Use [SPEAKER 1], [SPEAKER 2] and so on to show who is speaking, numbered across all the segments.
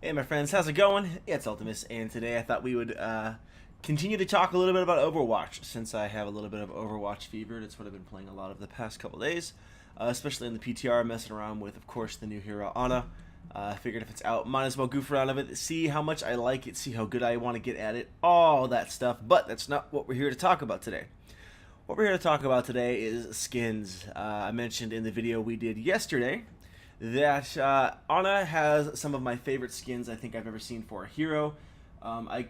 [SPEAKER 1] Hey my friends, how's it going? It's Ultimus, and today I thought we would continue to talk a little bit about Overwatch, since I have a little bit of Overwatch fever. That's what I've been playing a lot of the past couple days, especially in the PTR, messing around with, of course, the new Hero Ana. I figured if it's out, might as well goof around with it, see how much I like it, see how good I want to get at it, all that stuff, but that's not what we're here to talk about today. What we're here to talk about today is skins. I mentioned in the video we did yesterday that Ana has some of my favorite skins I think I've ever seen for a hero. I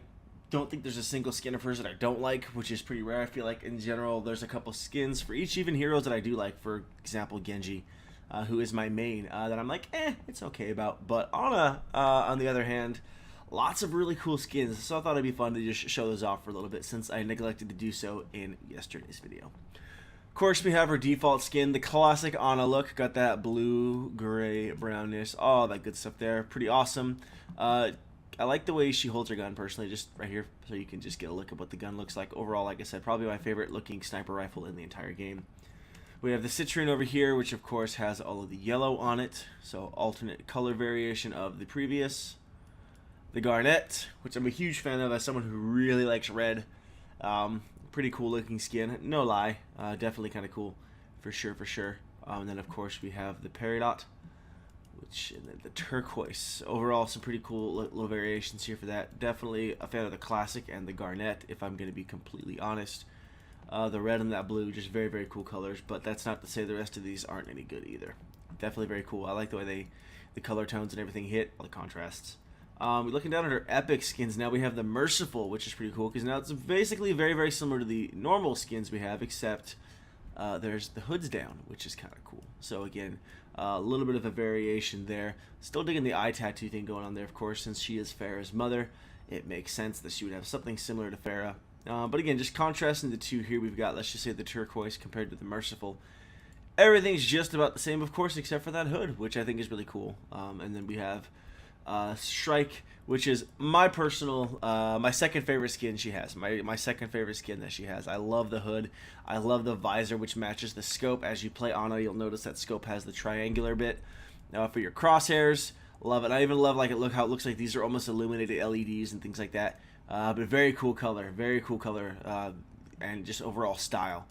[SPEAKER 1] don't think there's a single skin of hers that I don't like, which is pretty rare. I feel like in general there's a couple skins for each, even heroes that I do like. For example, Genji, who is my main, that I'm like, it's okay about. But Ana, on the other hand, lots of really cool skins, so I thought it'd be fun to just show those off for a little bit since I neglected to do so in yesterday's video. Of course, we have her default skin, the classic Ana look. Got that blue, gray, brownness, all that good stuff there. Pretty awesome. I like the way she holds her gun personally, just right here, so you can just get a look at what the gun looks like. Overall, like I said, probably my favorite looking sniper rifle in the entire game. We have the Citrine over here, which of course has all of the yellow on it, so alternate color variation of the previous. The Garnet, which I'm a huge fan of as someone who really likes red. Pretty cool looking skin, no lie. Definitely kind of cool, for sure. And then of course we have the Peridot, and then the turquoise. Overall, some pretty cool little variations here for that. Definitely a fan of the classic and the Garnet, if I'm going to be completely honest. The red and that blue, just very cool colors. But that's not to say the rest of these aren't any good either. Definitely very cool. I like the way the color tones and everything hit, all the contrasts. Looking down at her epic skins, now we have the Merciful, which is pretty cool because now it's basically very similar to the normal skins we have, except there's the hoods down, which is kind of cool. So again, a little bit of a variation there. Still digging the eye tattoo thing going on there, of course, since she is Pharah's mother. It makes sense that she would have something similar to Pharah. But again, just contrasting the two here, we've got, let's just say, the turquoise compared to the Merciful. Everything's just about the same, of course, except for that hood, which I think is really cool. And then we have Strike, which is my personal, my second favorite skin she has. My second favorite skin that she has. I love the hood. I love the visor, which matches the scope. As you play Ana, you'll notice that scope has the triangular bit. Now for your crosshairs, love it. I even love how it looks like these are almost illuminated LEDs and things like that. But very cool color, and just overall style.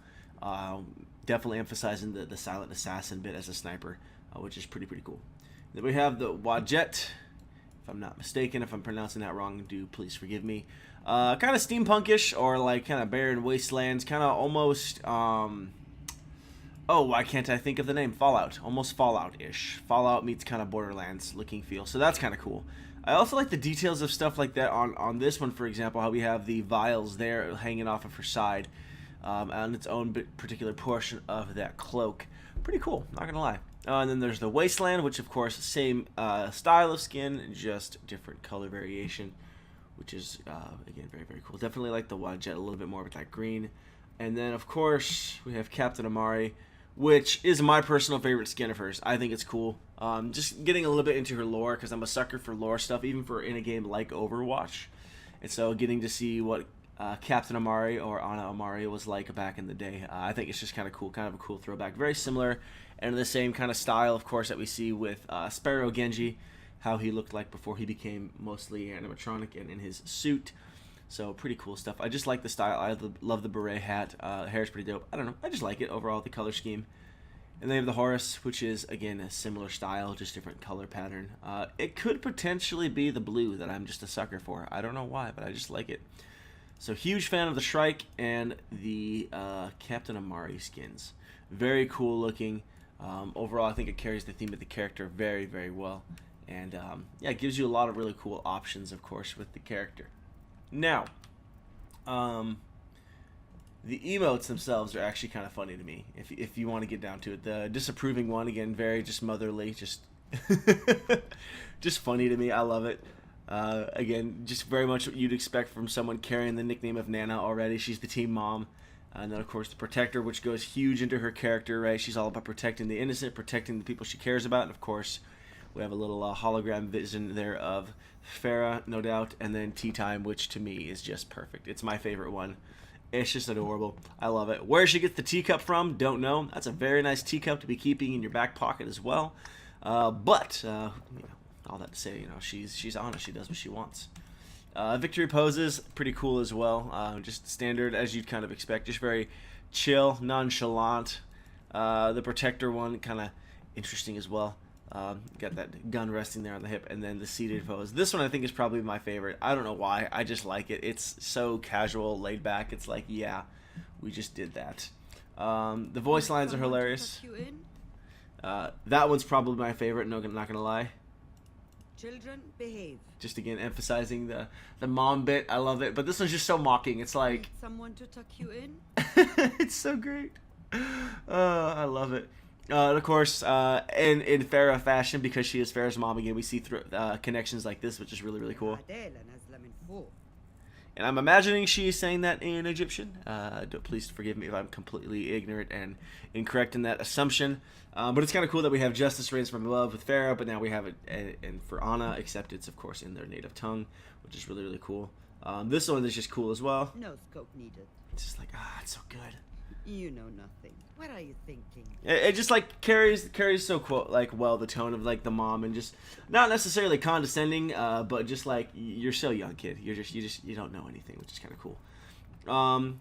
[SPEAKER 1] Definitely emphasizing the silent assassin bit as a sniper, which is pretty cool. Then we have the Wadjet. If I'm not mistaken, if I'm pronouncing that wrong, do please forgive me. Kind of steampunkish, or like kind of barren wastelands, kind of almost, oh, why can't I think of the name? Fallout. Almost Fallout-ish. Fallout meets kind of Borderlands looking feel, so that's kind of cool. I also like the details of stuff like that on this one, for example, how we have the vials there hanging off of her side on its own particular portion of that cloak. Pretty cool, not gonna lie. And then there's the Wasteland, which of course same style of skin, just different color variation, which is again very cool. Definitely like the Wadjet a little bit more with that green. And then of course we have Captain Amari, which is my personal favorite skin of hers. I think it's cool. Just getting a little bit into her lore, because I'm a sucker for lore stuff, even for in a game like Overwatch. And so getting to see what Captain Amari or Ana Amari was like back in the day, I think it's just kind of cool, kind of a cool throwback. Very similar and the same kind of style, of course, that we see with Sparrow Genji, how he looked like before he became mostly animatronic and in his suit. So pretty cool stuff. I just like the style. I love the beret hat. Hair's pretty dope. I don't know. I just like it overall, the color scheme. And they have the Horus, which is, again, a similar style, just different color pattern. It could potentially be the blue that I'm just a sucker for. I don't know why, but I just like it. So huge fan of the Shrike and the Captain Amari skins. Very cool looking. Overall, I think it carries the theme of the character very well. And yeah, it gives you a lot of really cool options, of course, with the character. Now, the emotes themselves are actually kind of funny to me, if you want to get down to it. The disapproving one, again, very just motherly, just just funny to me. I love it. Again, just very much what you'd expect from someone carrying the nickname of Nana already. She's the team mom. And then, of course, the Protector, which goes huge into her character, right? She's all about protecting the innocent, protecting the people she cares about. And, of course, we have a little hologram vision there of Pharah, no doubt, and then Tea Time, which to me is just perfect. It's my favorite one. It's just adorable. I love it. Where she gets the teacup from, don't know. That's a very nice teacup to be keeping in your back pocket as well. But you know, all that to say, you know, she's honest. She does what she wants. Victory poses, pretty cool as well. Just standard as you'd kind of expect. Just very chill, nonchalant. The protector one, kind of interesting as well. Got that gun resting there on the hip, and then the seated pose. This one I think is probably my favorite. I don't know why. I just like it. It's so casual, laid back. It's like, yeah, we just did that. The voice lines are hilarious. That one's probably my favorite. No, I'm not gonna lie.
[SPEAKER 2] Children, behave.
[SPEAKER 1] Just again emphasizing the mom bit. I love it. But this one's just so mocking. It's like
[SPEAKER 2] Someone to tuck you in.
[SPEAKER 1] it's so great. I love it. And of course, in Farah fashion, because she is Farah's mom again, we see connections like this, which is really cool. And I'm imagining she's saying that in Egyptian. Please forgive me if I'm completely ignorant and incorrect in that assumption. But it's kind of cool that we have justice reigns from above with Farah, but now we have it and for Ana, except it's of course in their native tongue, which is really cool. This one is just cool as well.
[SPEAKER 2] No scope needed.
[SPEAKER 1] It's just like, it's so good.
[SPEAKER 2] You know nothing. What are you thinking?
[SPEAKER 1] It just like carries so well the tone of like the mom, and just not necessarily condescending, but just like, you're so young, kid. You don't know anything, which is kind of cool.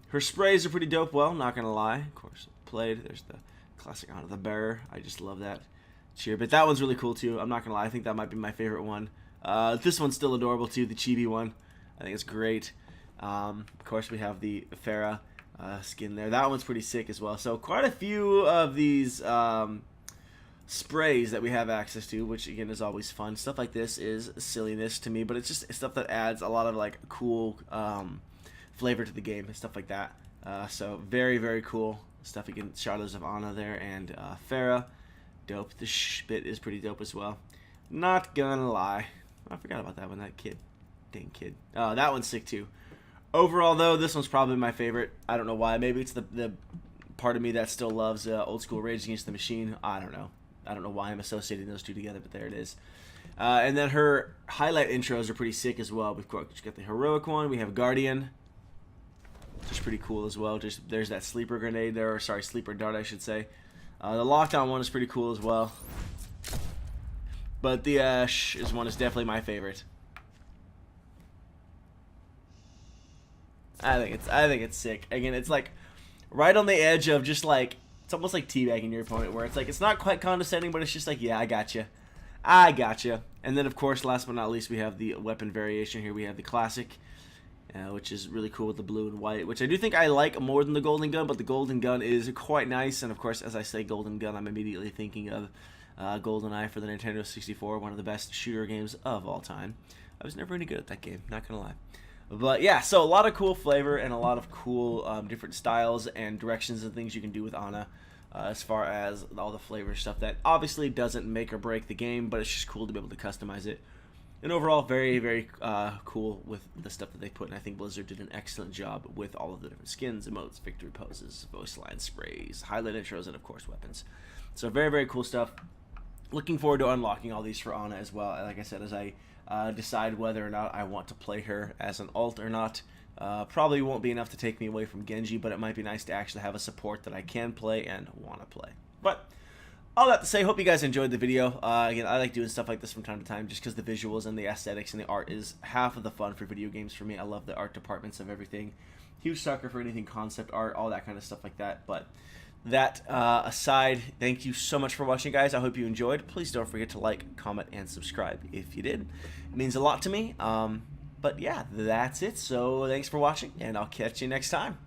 [SPEAKER 1] Her sprays are pretty dope. Well, not gonna lie, of course played. There's the classic Ana the Bearer. I just love that cheer, but that one's really cool too. I'm not gonna lie. I think that might be my favorite one. This one's still adorable too. The chibi one. I think it's great. Of course, we have the Farah skin there. That one's pretty sick as well. So quite a few of these sprays that we have access to, which again is always fun. Stuff like this is silliness to me, but it's just stuff that adds a lot of like cool flavor to the game and stuff like that. So very cool stuff. Again, shadows of Ana there and Farah. Dope. The bit is pretty dope as well. Not gonna lie, I forgot about that one. That kid, dang kid. That one's sick too. Overall, though, this one's probably my favorite. I don't know why. Maybe it's the part of me that still loves old school Rage Against the Machine. I don't know. I don't know why I'm associating those two together, but there it is. And then her highlight intros are pretty sick as well. We've got the heroic one. We have Guardian, which is pretty cool as well. Just there's that sleeper grenade there, or sorry, sleeper dart, I should say. The lockdown one is pretty cool as well. But the one is definitely my favorite. I think it's sick. Again, it's like right on the edge of just like, it's almost like teabagging your opponent, where it's like, it's not quite condescending, but it's just like, yeah, I got you. And then of course, last but not least, we have the weapon variation here. We have the classic, which is really cool with the blue and white, which I do think I like more than the golden gun, but the golden gun is quite nice. And of course, as I say golden gun, I'm immediately thinking of GoldenEye for the Nintendo 64, one of the best shooter games of all time. I was never any good at that game, not gonna lie. But yeah, so a lot of cool flavor and a lot of cool different styles and directions and things you can do with Ana, as far as all the flavor stuff that obviously doesn't make or break the game, but it's just cool to be able to customize it. And overall, very cool with the stuff that they put, and I think Blizzard did an excellent job with all of the different skins, emotes, victory poses, voice line sprays, highlight intros, and of course weapons. So very cool stuff. Looking forward to unlocking all these for Ana as well. Like I said, as I decide whether or not I want to play her as an alt or not. Probably won't be enough to take me away from Genji, but it might be nice to actually have a support that I can play and want to play. But all that to say, hope you guys enjoyed the video. Again, I like doing stuff like this from time to time just because the visuals and the aesthetics and the art is half of the fun for video games for me. I love the art departments of everything. Huge sucker for anything concept art, all that kind of stuff like that. But that aside, thank you so much for watching, guys. I hope you enjoyed. Please don't forget to like, comment, and subscribe if you did. It means a lot to me. But yeah, that's it. So thanks for watching, and I'll catch you next time.